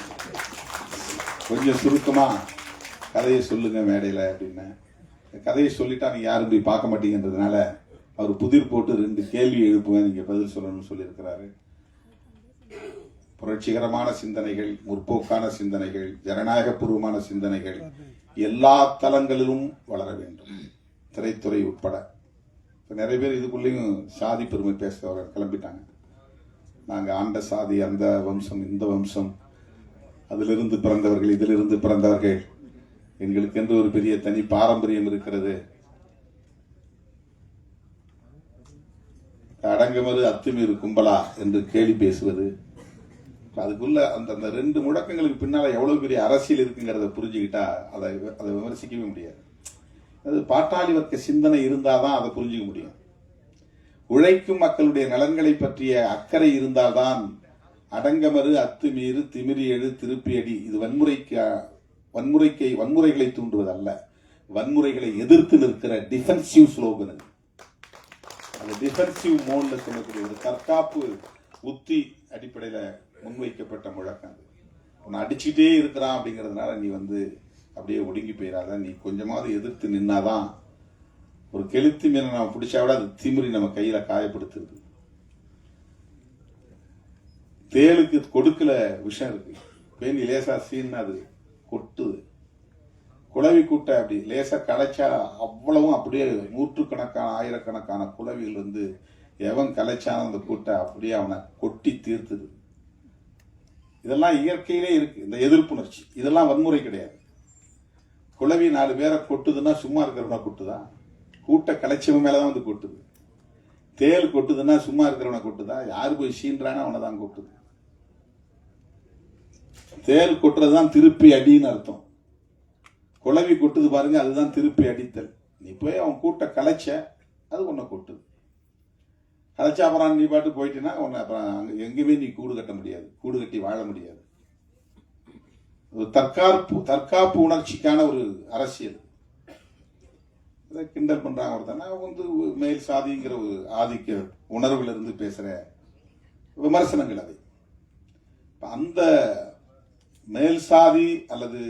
கொஞ்சம் சுருக்கமா கதையை சொல்லுங்க மேடையில அப்படின்னு. கதையை சொல்லிட்டா நீங்க யாரும் போய் பார்க்க மாட்டீங்கன்றதுனால அவர் புதிர் போட்டு 2 கேள்வி எழுப்புவேன், நீங்க பதில் சொல்லணும்னு சொல்லியிருக்கிறாரு. புரட்சிகரமான சிந்தனைகள், முற்போக்கான சிந்தனைகள், ஜனநாயகபூர்வமான சிந்தனைகள் எல்லா தளங்களிலும் வளர வேண்டும், திரைத்துறை உட்பட. நிறைய பேர் இதுக்குள்ளேயும் சாதி பெருமை பேசுறவர்கள் கிளம்பிட்டாங்க. நாங்க ஆண்ட சாதி, அந்த வம்சம், இந்த வம்சம், அதிலிருந்து பிறந்தவர்கள், இதிலிருந்து பிறந்தவர்கள், எங்களுக்கு என்று ஒரு பெரிய தனி பாரம்பரியம் இருக்கிறது. அடங்கமறு அத்துமீறு கும்பலா என்று கேலி பேசுவது, அதுக்குள்ள அந்த 2 முழக்கங்களுக்கு பின்னால எவ்வளவு பெரிய அரசியல் இருக்குங்கிறத புரிஞ்சுக்கிட்டா அதை விமர்சிக்கவே முடியாது. அது பாட்டாளி வர்க்க சிந்தனை இருந்தாதான் அதை புரிஞ்சுக்க முடியும். உழைக்கும் மக்களுடைய நலன்களை பற்றிய அக்கறை இருந்தால்தான் அடங்கமறு அத்துமீறு திமிரி எழு திருப்பி அடி, இது வன்முறைகளை தூண்டுவதல்ல, வன்முறைகளை எதிர்த்து நிற்கிற டிஃபென்சிவ் ஸ்லோகன். அது டிஃபென்சிவ் மோட்ல சொல்லக்கூடிய ஒரு தற்காப்பு உத்தி அடிப்படையில முன்வைக்கப்பட்ட முழக்கம். உன்னை அடிச்சுட்டே இருக்கிறான் அப்படிங்கிறதுனால நீ அப்படியே ஒடுங்கி போயிடாத, நீ கொஞ்சமாவது எதிர்த்து நின்னாதான். ஒரு கெளுத்தி மீனை நம்ம பிடிச்சா விட அது திமிரி நம்ம கையில காயப்படுத்துது. தேளுக்கு கொடுக்கல விஷம் இருக்கு, பேணி லேசா சீன் அது கொட்டுது. குளவி கூட்டை அப்படி லேசா கலைச்சா அவ்வளவும் அப்படியே 100கணக்கான 1000கணக்கான குளவிகள் எவன் கலைச்சான அந்த கூட்டை அப்படியே அவனை கொட்டி தீர்த்துது. இதெல்லாம் இயற்கையிலே இருக்கு, இந்த எதிர்ப்புணர்ச்சி. இதெல்லாம் வன்முறை கிடையாது. குளவி 4 பேரை கொட்டுதுன்னா சும்மா இருக்கிறவனா கொட்டுதா? கூட்டை கலைச்சவன் மேலதான் கொட்டுது. தேல் கொட்டுதுன்னா சும்மா இருக்கிறவனை கொட்டுதா? யாரு போய் சீன்றானோ அவனை தான் கொட்டுது. தேல் கொட்டுறதுதான் திருப்பி அடின்னு அர்த்தம். குளவி கொட்டுது பாருங்க, அதுதான் திருப்பி அடித்தல். நீ போய் அவன் கூட்ட கலைச்ச, அது உன்னை கொட்டுது. கலைச்சா அப்புறம் நீ பாட்டு போயிட்டீன்னா உன்னை அப்புறம் எங்கேயுமே நீ கூடு கட்ட முடியாது, கூடு கட்டி வாழ முடியாது. ஒரு தற்காப்பு உணர்ச்சிக்கான ஒரு அரசியல். கிண்டல் பண்றாங்க ஒருத்தன், மேல் சாதிங்கிற ஒரு ஆதிக்க உணர்வுல இருந்து பேசுற விமர்சனங்கள். அதை அந்த மேல் சாதி அல்லது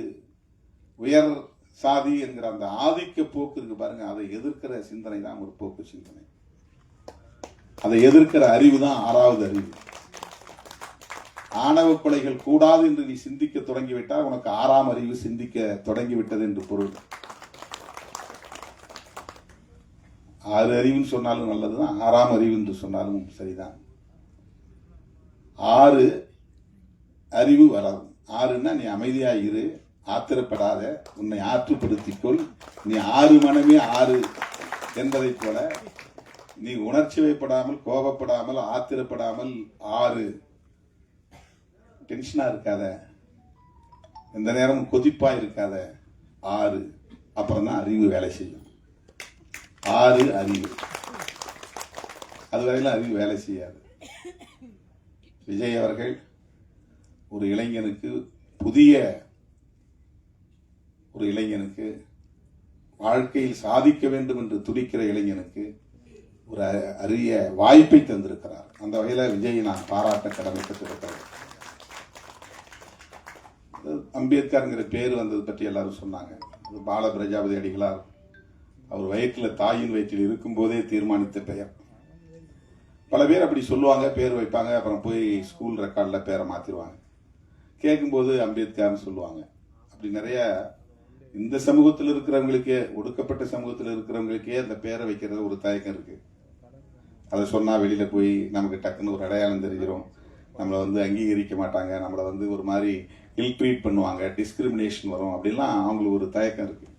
உயர் சாதி என்கிற அந்த ஆதிக்க போக்கு இருக்கு பாருங்க, அதை எதிர்க்கிற சிந்தனை தான் முற்போக்கு சிந்தனை. அதை எதிர்க்கிற அறிவு தான் 6வது அறிவு. ஆணவ கொலைகள் கூடாது என்று நீ சிந்திக்க தொடங்கிவிட்டால் உனக்கு 6ஆம் அறிவு சிந்திக்க தொடங்கிவிட்டது என்று பொருள். 6 அறிவுன்னு சொன்னாலும் நல்லதுதான், 6ஆம் அறிவு என்று சொன்னாலும் சரிதான். 6 அறிவு வளரும். 6ன்னா நீ அமைதியா இரு, ஆத்திரப்படாத, உன்னை ஆற்றுப்படுத்திக்கொள், நீ 6 மனமே 6 என்பதை போல நீ உணர்ச்சி வைப்படாமல், கோபப்படாமல், ஆத்திரப்படாமல் 6 டென்ஷனா இருக்காத, எந்த நேரமும் கொதிப்பா இருக்காத 6. அப்புறம் தான் அறிவு வேலை செய்யும். 6 அறிவு. அதுவரையிலும் அறிவு வேலை செய்யாது. விஜய் அவர்கள் ஒரு இளைஞனுக்கு, புதிய ஒரு இளைஞனுக்கு, வாழ்க்கையில் சாதிக்க வேண்டும் என்று துடிக்கிற இளைஞனுக்கு ஒரு அரிய வாய்ப்பை தந்திருக்கிறார். அந்த வகையில் விஜய் நான் பாராட்ட கடமைப்பட்டிருக்கிறேன். அம்பேத்கர்ங்கிற பேர் வந்தது பற்றி எல்லாரும் சொன்னாங்க. பால பிரஜாபதி அடிகளார் அவர் வயிற்றில், தாயின் வயிற்றில் இருக்கும்போதே தீர்மானித்த பெயர். பல பேர் அப்படி சொல்லுவாங்க, பேர் வைப்பாங்க, அப்புறம் போய் ஸ்கூல் ரெக்கார்டில் பேரை மாற்றிடுவாங்க. கேட்கும்போது அம்பேத்கர்னு சொல்லுவாங்க. அப்படி நிறைய இந்த சமூகத்தில் இருக்கிறவங்களுக்கே, ஒடுக்கப்பட்ட சமூகத்தில் இருக்கிறவங்களுக்கே அந்த பேரை வைக்கிறது ஒரு தயக்கம் இருக்கு. அதை சொன்னா வெளியில போய் நமக்கு டக்குன்னு ஒரு அடையாளம் தெரிஞ்சிடும், நம்மளை அங்கீகரிக்க மாட்டாங்க, நம்மளை ஒரு மாதிரி இல் ட்ரீட் பண்ணுவாங்க, டிஸ்கிரிமினேஷன் வரும், அப்படின்லாம் அவங்களுக்கு ஒரு தயக்கம் இருக்கு.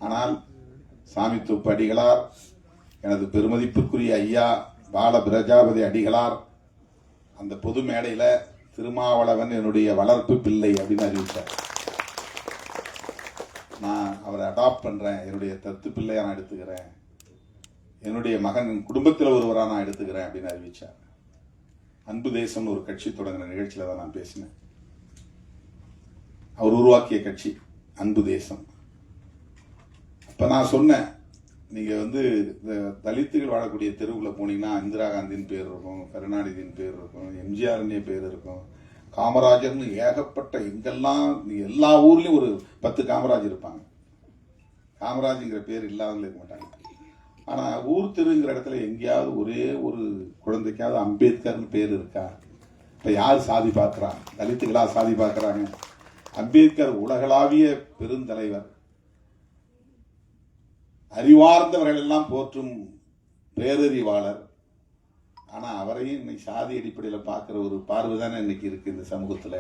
ஆனால் சாமித்தோப்பு அடிகளார், எனது பெருமதிப்பிற்குரிய ஐயா பால பிரஜாபதி அடிகளார் அந்த பொது மேடையில திருமாவளவன் என்னுடைய வளர்ப்பு பிள்ளை அப்படின்னு அறிவித்தார். நான் அவரை அடாப்ட் பண்றேன், என்னுடைய தத்து பிள்ளையா நான் எடுத்துக்கிறேன், என்னுடைய மகன் குடும்பத்தில் ஒருவரா நான் எடுத்துக்கிறேன் அப்படின்னு அறிவிச்சார். அன்பு தேசம்னு ஒரு கட்சி தொடங்கின நிகழ்ச்சியில தான் நான் பேசினேன். அவர் உருவாக்கிய கட்சி அன்பு தேசம். அப்ப நான் சொன்னேன், நீங்க தலித்துகள் வாழக்கூடிய தெருவுல போனீங்கன்னா இந்திரா காந்தியின் பேர் இருக்கும், கருணாநிதியின் பேர் இருக்கும், எம்ஜிஆர் பேர் இருக்கும், காமராஜர்னு ஏகப்பட்ட, எங்கெல்லாம் எல்லா ஊர்லயும் ஒரு 10 காமராஜ் இருப்பாங்க. காமராஜ்ங்கிற பேர் இல்லாதவங்களே இருக்க மாட்டாங்க. ஆனா ஊர் தெருங்கிற இடத்துல எங்கேயாவது ஒரே ஒரு குழந்தைக்காவது அம்பேத்கர்னு பேர் இருக்கா? இப்ப யார் சாதி பார்க்கிறா? தலித்துகளா சாதி பார்க்கிறாங்க? அம்பேத்கர் உலகளாவிய பெருந்தலைவர், அறிவார்ந்தவர்கள் எல்லாம் போற்றும் பேரறிவாளர். ஆனா அவரையும் இன்னைக்கு சாதி அடிப்படையில் பார்க்கிற ஒரு பார்வை தானே இன்னைக்கு இருக்கு இந்த சமூகத்துல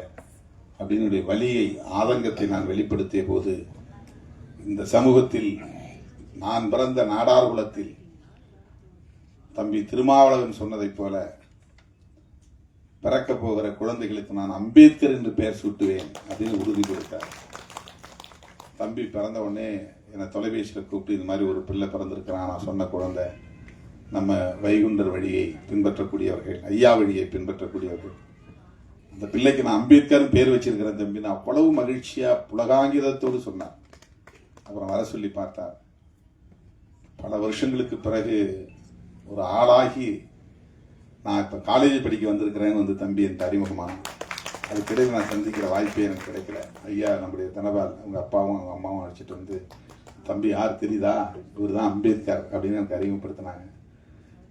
அப்படின்னு வலியை, ஆதங்கத்தை நான் வெளிப்படுத்திய போது, இந்த சமூகத்தில் நான் பிறந்த நாடார் குலத்தில் தம்பி திருமாவளவன் சொன்னதை போல பிறக்க போகிற குழந்தைகளுக்கு நான் அம்பேத்கர் என்று பெயர் சூட்டுவேன் அப்படின்னு உறுதி கொடுத்தார். தம்பி பிறந்த உடனே என்னை தொலைபேசியில் கூப்பிட்டு, இது மாதிரி ஒரு பிள்ளை பிறந்திருக்கிறான், நான் சொன்ன குழந்தை நம்ம வைகுண்டர் வழியை பின்பற்றக்கூடியவர்கள், ஐயா வழியை பின்பற்றக்கூடியவர்கள், அந்த பிள்ளைக்கு நான் அம்பேத்கர் பேர் வச்சிருக்கிறேன் தம்பி, நான் அவ்வளவு மகிழ்ச்சியா புலகாங்கிதத்தோடு சொன்னார். அப்புறம் வர சொல்லி பார்த்தார். பல வருஷங்களுக்கு பிறகு ஒரு ஆளாகி நான் இப்ப காலேஜ் படிக்க வந்திருக்கிறேன்னு தம்பி எனக்கு அறிமுகமான, அதுக்கிடையில் நான் சந்திக்கிற வாய்ப்பே எனக்கு கிடைக்கல. ஐயா நம்முடைய தனபால் அவங்க அப்பாவும் அவங்க அம்மாவும் அழைச்சிட்டு தம்பி யார் தெரியுதா, இவர் தான் அம்பேத்கர் அப்படின்னு எனக்கு அறிமுகப்படுத்தினாங்க.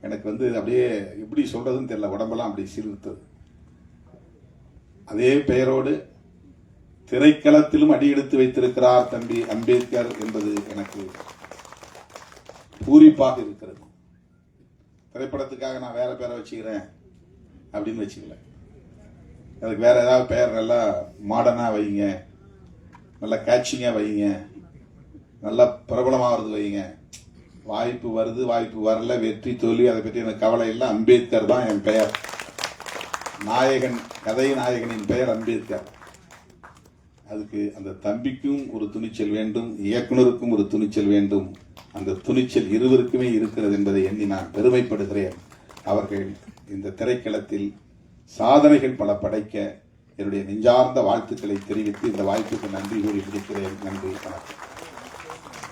எனக்கு அப்படியே எப்படி சொல்றதுன்னு தெரியல, உடம்பெல்லாம் அப்படி சிலிர்த்தது. அதே பெயரோடு திரைக்களத்திலும் அடியெடுத்து வைத்திருக்கிறார் தம்பி அம்பேத்கர் என்பது எனக்கு பூரிப்பாக இருக்கிறது. திரைப்படத்துக்காக நான் வேற பேரை வச்சுக்கிறேன் அப்படின்னு வச்சுக்கல, அதுக்கு வேற ஏதாவது பெயர் நல்லா மாடர்னா வைங்க, நல்லா கேட்சிங்கா வைங்க, நல்லா பிரபலமாகிறது வைங்க. வாய்ப்பு வருது, வாய்ப்பு வரல, வெற்றி தோல்வி அதை பற்றி எனக்கு கவலை இல்லை. அம்பேத்கர் தான் என் பெயர். நாயகன், கதை நாயகனின் பெயர் அம்பேத்கர். அதுக்கு அந்த தம்பிக்கும் ஒரு துணிச்சல் வேண்டும், இயக்குனருக்கும் ஒரு துணிச்சல் வேண்டும். அந்த துணிச்சல் இருவருக்குமே இருக்கிறது என்பதை எண்ணி நான் பெருமைப்படுகிறேன். அவர்கள் இந்த திரைக்களத்தில் சாதனைகள் பல படைக்க என்னுடைய நெஞ்சார்ந்த வாழ்த்துக்களை தெரிவித்து இந்த வாய்ப்புக்கு நன்றி கூறி முடிக்கிறேன். நன்றி, வணக்கம்.